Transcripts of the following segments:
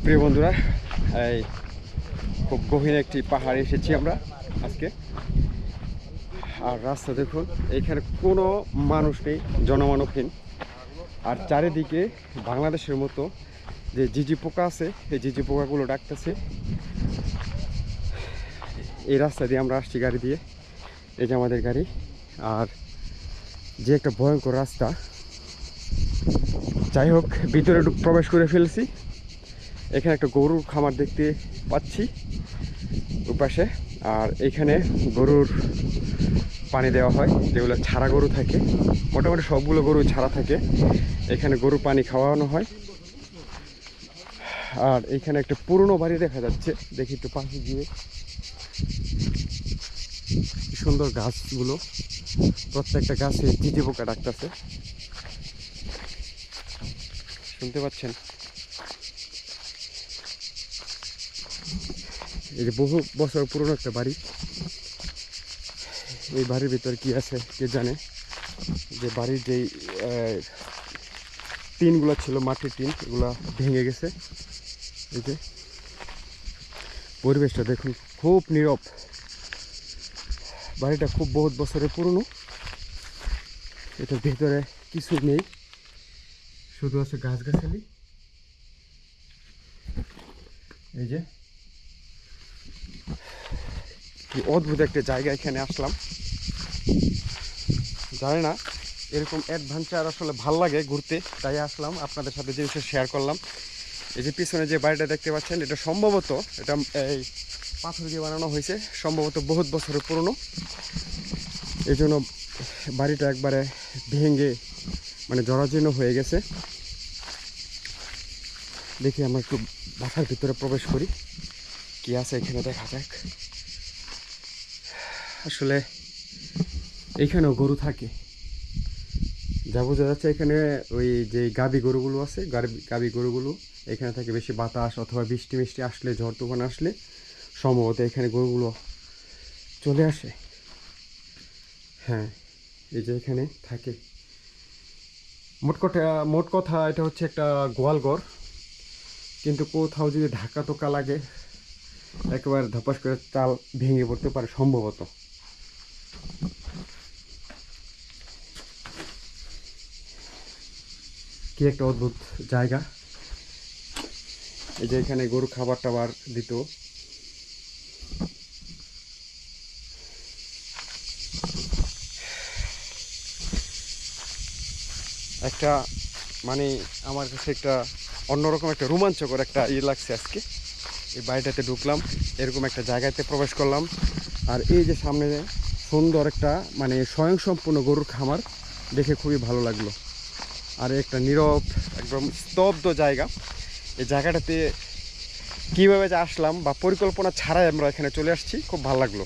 প্রিয় বন্ধুরা, এই খুব গভীর একটি পাহাড়ে এসেছি আমরা আজকে। আর রাস্তা দেখুন, এখানে কোনো মানুষ নেই, জনমানবহীন। আর চারিদিকে বাংলাদেশের মতো যে ঝিঝি পোকা আছে, এই ঝিঝি পোকাগুলো ডাকতেছে। এই রাস্তা দিয়ে আমরা আসছি গাড়ি দিয়ে, এই যে আমাদের গাড়ি। আর যে একটা ভয়ঙ্কর রাস্তা, যাই হোক ভিতরে প্রবেশ করে ফেলেছি। এখানে একটা গরুর খামার দেখতে পাচ্ছি ওপাশে। আর এখানে গরুর পানি দেওয়া হয়, যেগুলো ছাড়া গরু থাকে, মোটামুটি সবগুলো গরু ছাড়া থাকে। এখানে গরু পানি খাওয়ানো হয়। আর এখানে একটা পুরনো বাড়ি দেখা যাচ্ছে, দেখি একটু পাশে গিয়ে। সুন্দর গাছগুলো, প্রত্যেকটা গাছে ঝিঝি পোকা ডাকতেছে, শুনতে পাচ্ছেন? এই যে বহু বছর পুরনো একটা বাড়ি। এই বাড়ির ভিতরে কি আছে কে জানে। যে বাড়ির যেই টিনগুলো ছিল, মাটির টিন, এগুলা ভেঙে গেছে। এই যে পরিবেশটা দেখুন, খুব নীরব। বাড়িটা খুব বহুত বছরের পুরনো। এটার ভেতরে কিছু নেই, শুধু আছে গাছগাছালি। এই যে কি অদ্ভুত একটা জায়গা, এখানে আসলাম। জানি না, এরকম অ্যাডভেঞ্চার আসলে ভাল লাগে ঘুরতে, তাই আসলাম, আপনাদের সাথে জিনিসটা শেয়ার করলাম। এই যে পিছনে যে বাড়িটা দেখতে পাচ্ছেন, এটা সম্ভবত এটা এই পাথর দিয়ে বানানো হয়েছে, সম্ভবত বহুত বছরের পুরনো। এই জন্য বাড়িটা একবারে ভেঙে মানে জরাজীর্ণ হয়ে গেছে। দেখি আমরা একটু বাসার ভিতরে প্রবেশ করি, কি আছে এখানে দেখা যাক। আসলে এইখানেও গরু থাকে, যা বোঝা যাচ্ছে। এখানে ওই যে গাভী গরুগুলো আছে, গাভী গরুগুলো এখানে থাকে। বেশি বাতাস অথবা বৃষ্টি মিষ্টি আসলে, ঝড় তুফান আসলে সম্ভবত এখানে গরুগুলো চলে আসে। হ্যাঁ, এই যে এখানে থাকে। মোট কথা এটা হচ্ছে একটা গোয়ালঘর, কিন্তু কোথাও যদি ধাক্কা টোকা লাগে, একেবারে ধপাস করে চাল ভেঙে পড়তে পারে সম্ভবত। কি একটা অদ্ভুত জায়গা। এই যে এখানে গরু খাবার টাবার দিত। একটা মানে আমার কাছে একটা অন্যরকম একটা রোমাঞ্চকর একটা লাগছে আজকে। এই বাড়িটাতে ঢুকলাম, এরকম একটা জায়গাতে প্রবেশ করলাম। আর এই যে সামনে সুন্দর একটা মানে স্বয়ংসম্পূর্ণ গরুর খামার, দেখে খুবই ভালো লাগলো। আর একটা নীরব একদম স্তব্ধ জায়গা। এই জায়গাটাতে কীভাবে যে আসলাম বা পরিকল্পনা ছাড়াই আমরা এখানে চলে আসছি, খুব ভালো লাগলো।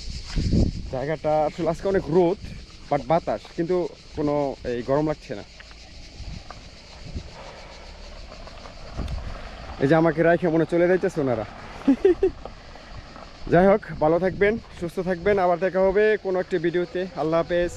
জায়গাটা আসলে আজকে অনেক রোদ, বাট বাতাস, কিন্তু কোনো এই গরম লাগছে না। এই যে আমাকে রাইখে মনে চলে যাইতেছে ওনারা। যাই হোক, ভালো থাকবেন, সুস্থ থাকবেন, আবার দেখা হবে কোনো একটা ভিডিওতে। আল্লাহ হাফেজ।